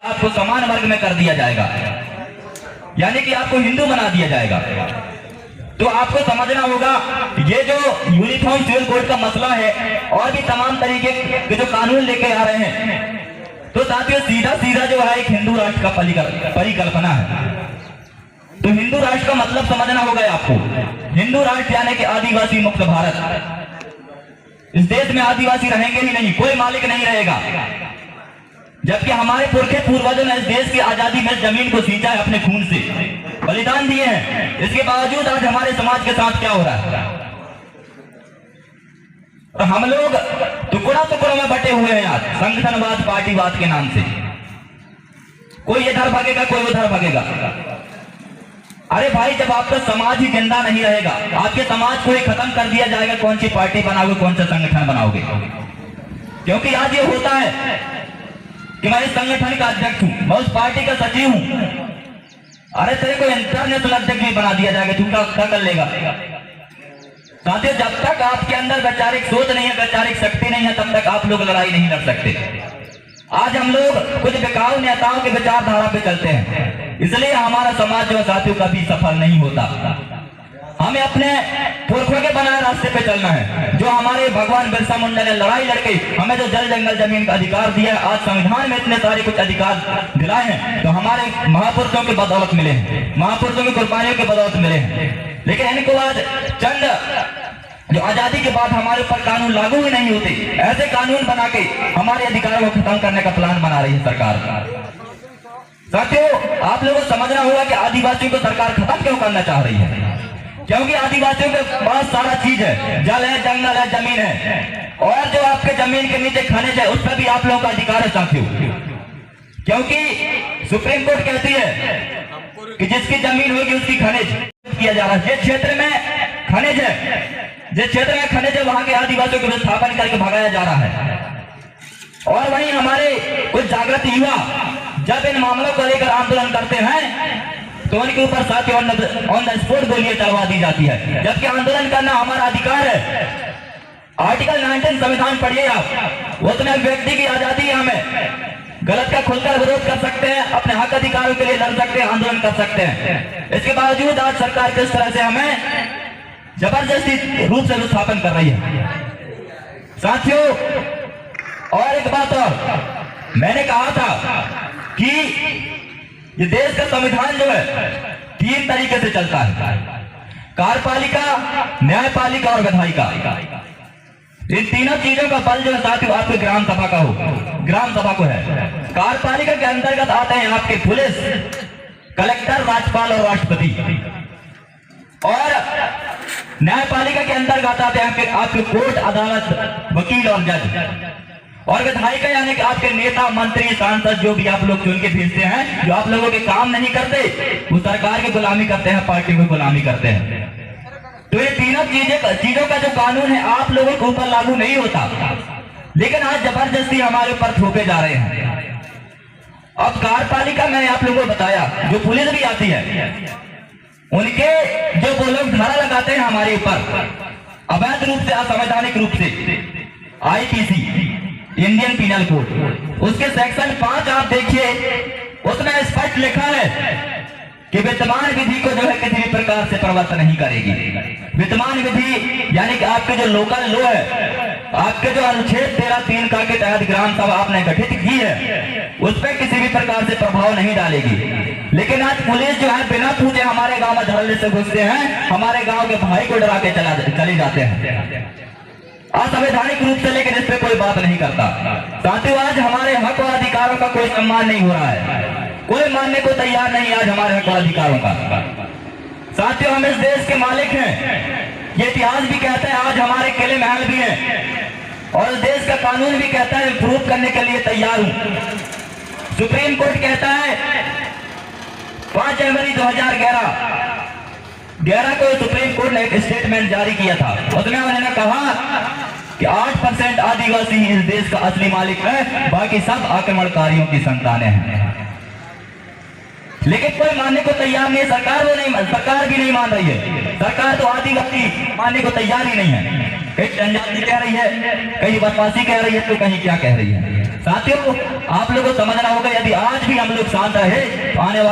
आपको समान वर्ग में कर दिया जाएगा, यानी कि आपको हिंदू बना दिया जाएगा। तो आपको समझना होगा ये जो यूनिफॉर्म सिविल कोड का मसला है और भी तमाम तरीके के जो कानून लेके आ रहे हैं, तो साथियों सीधा सीधा जो है एक हिंदू राष्ट्र का परिकल्पना है। तो हिंदू राष्ट्र का मतलब समझना होगा आपको। हिंदू राष्ट्र यानी कि आदिवासी मुक्त भारत। इस देश में आदिवासी रहेंगे ही नहीं, कोई मालिक नहीं रहेगा। जबकि हमारे पुरखे पूर्वजों ने इस देश की आजादी में जमीन को सींचा है, अपने खून से बलिदान दिए हैं। इसके बावजूद आज हमारे समाज के साथ क्या हो रहा है? और हम लोग टुकड़ा टुकड़ों में बटे हुए हैं आज संगठनवाद, पार्टीवाद के नाम से। कोई इधर भागेगा, कोई उधर भागेगा। अरे भाई, जब आपका समाज ही जिंदा नहीं रहेगा, आपके समाज को ही खत्म कर दिया जाएगा, कौन सी पार्टी बनाओगे, कौन सा संगठन बनाओगे? क्योंकि आज ये होता है कि मैं इस संगठन का अध्यक्ष हूं, मैं उस पार्टी का सचिव हूं। अरे तेरे को इंटरनेशनल अध्यक्ष भी बना दिया जाएगा, तू क्या कर लेगा? साथियों, जब तक आपके अंदर वैचारिक सोच नहीं है, वैचारिक शक्ति नहीं है, तब तक आप लोग लड़ाई नहीं लड़ सकते। आज हम लोग कुछ बिकाऊ नेताओं के विचारधारा पे चलते हैं, इसलिए हमारा समाज जो साथियों कभी सफल नहीं होता। हमें अपने पुरखों के बनाए रास्ते पे चलना है। जो हमारे भगवान बिरसा मुंडा ने लड़ाई लड़के हमें जो जल जंगल जमीन का अधिकार दिया, आज संविधान में इतने सारे कुछ अधिकार दिलाए हैं, तो हमारे महापुरुषों की बदौलत मिले हैं, महापुरुषों की कुर्बानियों की बदौलत मिले हैं। लेकिन इनको आज चंद जो आजादी के बाद हमारे ऊपर कानून लागू ही नहीं होते, ऐसे कानून बना के हमारे अधिकारों को खत्म करने का प्लान बना रही है सरकार। साथियों, आप लोगों को समझना होगा कि आदिवासियों को सरकार खत्म क्यों करना चाह रही है। क्योंकि आदिवासियों के पास सारा चीज है, जल है, जंगल है, जमीन है, और जो आपके जमीन के नीचे खनिज है, उस पर भी आप लोगों का अधिकार है साथियों। क्योंकि सुप्रीम कोर्ट कहती है कि जिसकी जमीन होगी उसकी खनिज किया जा रहा है। जिस क्षेत्र में खनिज है, जिस क्षेत्र में खनिज है, वहां के आदिवासियों को विस्थापन करके भगाया जा रहा है। और वहीं हमारे कुछ जागृत युवा जब इन मामलों को लेकर आंदोलन करते हैं, तो उनके ऊपर साथियों ऑन द स्पॉट गोलियां चलवा दी जाती है, जबकि आंदोलन करना हमारा अधिकार है। आर्टिकल 19 संविधान पढ़िए आप, उसमें व्यक्ति की आजादी है, हमें गलत का खुलकर विरोध कर सकते हैं, अपने हक अधिकारों के लिए लड़ सकते हैं, आंदोलन कर सकते हैं। इसके बावजूद आज सरकार किस तरह से हमें जबरदस्ती रूप से विस्थापन कर रही है। साथियों, और एक बात और, मैंने कहा था कि ये देश का संविधान जो है 3 तरीके से चलता है, कार्यपालिका, न्यायपालिका और विधायिका। इन तीनों चीजों का बल जो है साथियों आपके ग्राम सभा का हो, ग्राम सभा को है। कार्यपालिका के अंतर्गत आते हैं आपके पुलिस, कलेक्टर, राज्यपाल और राष्ट्रपति। और न्यायपालिका के अंतर्गत आते हैं आपके कोर्ट, अदालत, वकील और जज। और विधायिका यानी कि आपके नेता, मंत्री, सांसद, जो भी आप लोग चुन के भेजते हैं, जो आप लोगों के काम नहीं करते, वो सरकार की गुलामी करते हैं, पार्टी की गुलामी करते हैं। तो ये तीनों चीजों का जो कानून है आप लोगों के ऊपर लागू नहीं होता, लेकिन आज जबरदस्ती हमारे ऊपर थोपे जा रहे हैं। अब कार्यपालिका मैंने आप लोगों को बताया, जो पुलिस भी आती है, उनके जो वो लोग धारा लगाते हैं हमारे ऊपर अवैध रूप से, असंवैधानिक रूप से, IPC इंडियन पिनल कोड, उसके सेक्शन 5 आप देखिए, उसमें स्पष्ट लिखा है कि विद्यमान विधि को जो है किसी भी प्रकार से प्रवर्तन नहीं करेगी। विद्यमान विधि यानी कि आपके जो लोकल लॉ है, आपके जो अनुच्छेद 13(3) का के तहत ग्राम सभा आपने गठित की है, उस पर किसी भी प्रकार से प्रभाव नहीं डालेगी। लेकिन आज पुलिस जो है बिना पूछे हमारे गांव में धड़ल्ले से घुसते हैं, हमारे गांव के भाई को डरा के चले जाते हैं असंवैधानिक रूप से, लेकिन इस पे कोई बात नहीं करता। साथियों, आज हमारे हक और अधिकारों का कोई सम्मान नहीं हो रहा है, कोई मानने को तैयार नहीं आज हमारे हक और अधिकारों का। साथियों, हम इस देश के मालिक हैं, ये इतिहास भी कहता है, आज हमारे किले महल भी हैं, और इस देश का कानून भी कहता है इम्प्रूव करने के लिए तैयार हूं। सुप्रीम कोर्ट कहता है 5 जनवरी 2011 को सुप्रीम कोर्ट ने एक स्टेटमेंट जारी किया था, उसमें उन्होंने कहा कि 8% आदिवासी ही इस देश का असली मालिक है, बाकी सब आक्रमणकारियों की संतानें हैं। लेकिन कोई मानने को तैयार नहीं, सरकार भी नहीं मान रही है। सरकार तो आदिवासी मानने को तैयार ही नहीं है। कहीं जनजाति कह रही है, कहीं वनवासी कह रही है, तो कहीं क्या कह रही है। साथियों, आप लोगों को समझना होगा, यदि आज भी हम लोग शांत रहे तो आने